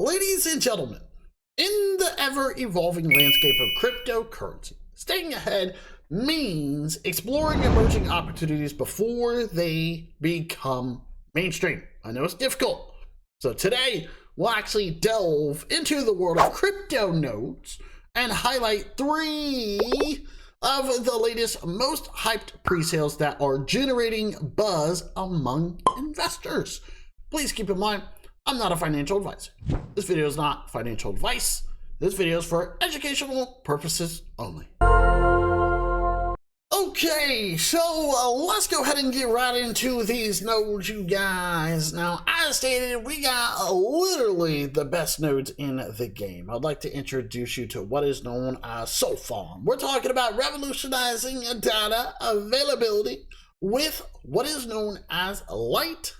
Ladies and gentlemen, in the ever-evolving landscape of cryptocurrency, staying ahead means exploring emerging opportunities before they become mainstream. I know it's difficult. So today, we'll actually delve into the world of crypto nodes and highlight 3 of the latest, most hyped pre-sales that are generating buzz among investors. Please keep in mind, I'm not a financial advisor. This video is not financial advice. This video is for educational purposes only. Okay, so let's go ahead and get right into these nodes, you guys. Now, as stated, we got literally the best nodes in the game. I'd like to introduce you to what is known as SolFarm. We're talking about revolutionizing data availability with what is known as light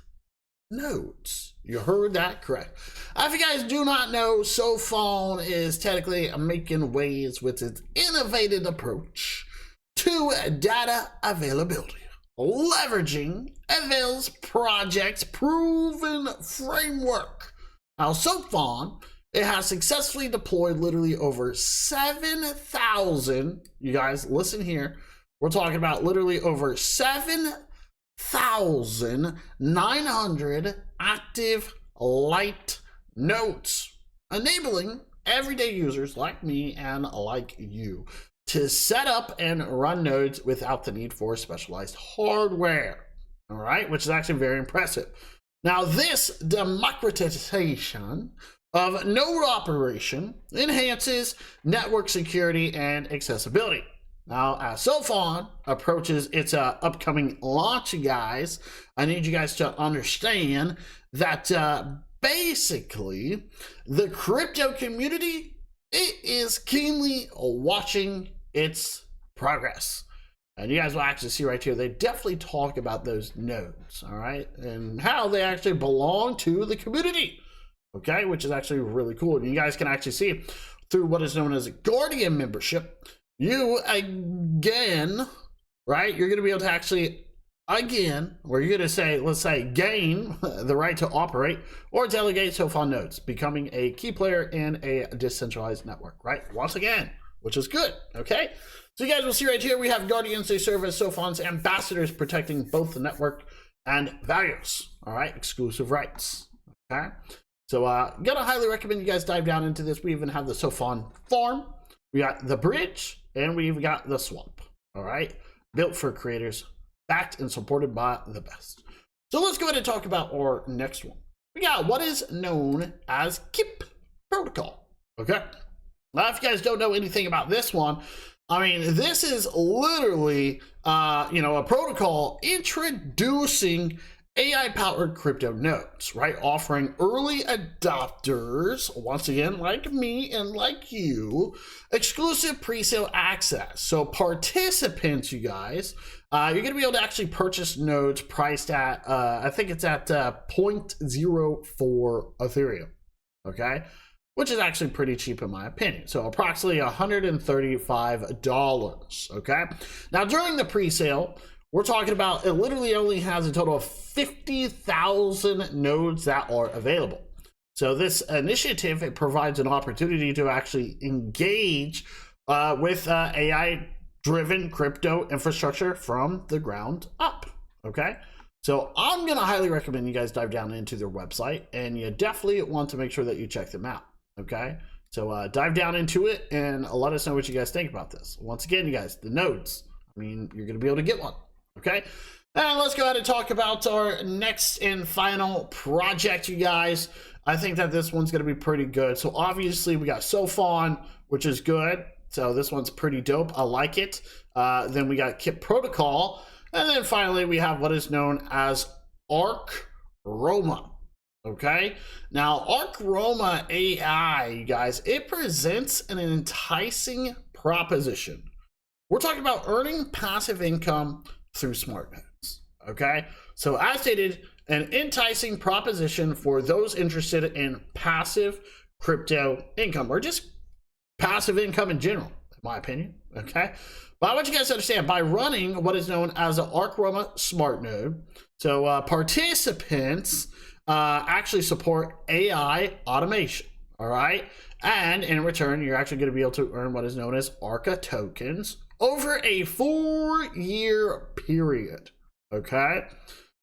nodes. You heard that correct. If you guys do not know, SolFarm is technically making waves with its innovative approach to data availability, leveraging Avail's project's proven framework. Now, SolFarm, it has successfully deployed literally over 7,000, you guys listen here, we're talking about literally over 7,900 active light nodes, enabling everyday users like me and like you to set up and run nodes without the need for specialized hardware. All right, which is actually very impressive. Now, this democratization of node operation enhances network security and accessibility. Now, as SolFarm approaches its upcoming launch, guys, I need you guys to understand that basically the crypto community, it is keenly watching its progress. And you guys will actually see right here, they definitely talk about those nodes, all right, and how they actually belong to the community, okay, which is actually really cool. And you guys can actually see through what is known as a Guardian membership, you again, right, you're going to be able to actually, again, where you're going to say, let's say, gain the right to operate or delegate SolFarm nodes, becoming a key player in a decentralized network, right? Once again, which is good, okay? So you guys will see right here, we have Guardians. They serve as SolFarm's ambassadors, protecting both the network and values, all right? Exclusive rights, okay? So gonna highly recommend you guys dive down into this. We even have the SolFarm farm, we got the bridge, and we've got the swamp, all right? Built for creators, backed and supported by the best. So let's go ahead and talk about our next one. We got what is known as KIP Protocol, okay? Now, if you guys don't know anything about this one, I mean, this is literally, a protocol introducing AI-powered crypto nodes, right? Offering early adopters, once again, like me and like you, exclusive pre-sale access. So participants, you guys, you're going to be able to actually purchase nodes priced at, I think it's at 0.04 Ethereum, okay? Which is actually pretty cheap in my opinion. So approximately $135, okay? Now, during the pre-sale, we're talking about, it literally only has a total of 50,000 nodes that are available. So this initiative, it provides an opportunity to actually engage with AI-driven crypto infrastructure from the ground up, okay? So I'm gonna highly recommend you guys dive down into their website, and you definitely want to make sure that you check them out, okay? So dive down into it and let us know what you guys think about this. Once again, you guys, the nodes, I mean, you're gonna be able to get one. Okay, and let's go ahead and talk about our next and final project, you guys. I think that this one's going to be pretty good. So obviously we got SolFarm, which is good. So this one's pretty dope. I like it. Then we got KIP Protocol. And then finally we have what is known as ArCroma. Okay, now ArCroma AI, you guys, it presents an enticing proposition. We're talking about earning passive income through smart nodes, okay? So as stated, an enticing proposition for those interested in passive crypto income, or just passive income in general, in my opinion, okay? But I want you guys to understand, by running what is known as an ArCroma smart node, so participants actually support AI automation, All right. And in return, you're actually going to be able to earn what is known as ARCA tokens over a 4-year period. Okay.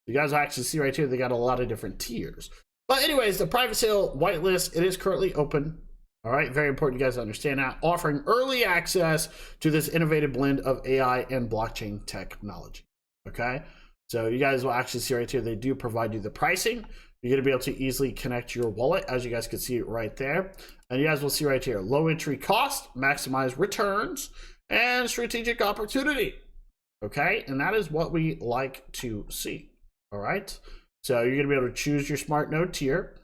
You guys will actually see right here, they got a lot of different tiers. But anyways, the private sale whitelist, it is currently open. All right, very important you guys understand that. Offering early access to this innovative blend of AI and blockchain technology. Okay, so you guys will actually see right here, they do provide you the pricing. You're going to be able to easily connect your wallet, as you guys can see right there. And you guys will see right here, low entry cost, maximize returns, and strategic opportunity. Okay, and that is what we like to see. All right, so you're going to be able to choose your smart node tier,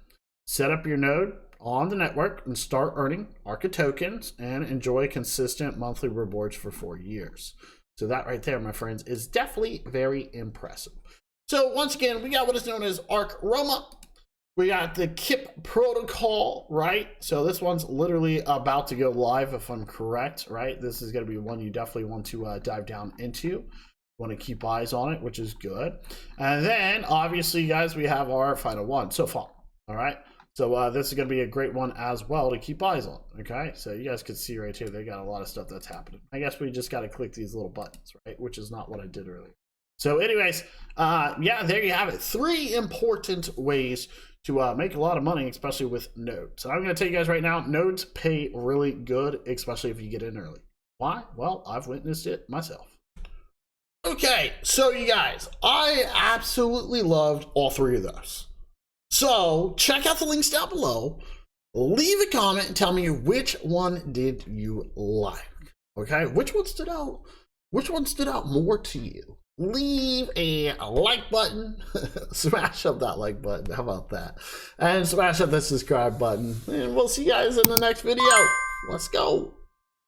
set up your node on the network, and start earning ARCA tokens and enjoy consistent monthly rewards for 4 years. So that right there, my friends, is definitely very impressive. So once again, we got what is known as ArCroma. We got the KIP Protocol, right? So this one's literally about to go live, if I'm correct, right? This is going to be one you definitely want to dive down into. Want to keep eyes on it, which is good. And then, obviously, guys, we have our final one, SolFarm, all right? So this is going to be a great one as well to keep eyes on, okay? So you guys can see right here, they got a lot of stuff that's happening. I guess we just got to click these little buttons, right? Which is not what I did earlier. So anyways, yeah, there you have it. 3 important ways to make a lot of money, especially with nodes. So I'm going to tell you guys right now, nodes pay really good, especially if you get in early. Why? Well, I've witnessed it myself. Okay, so you guys, I absolutely loved all 3 of those. So check out the links down below, leave a comment and tell me which one did you like, okay? Which one stood out? Which one stood out more to you? Leave a like button, smash up that like button, how about that? And smash up the subscribe button, and we'll see you guys in the next video. Let's go.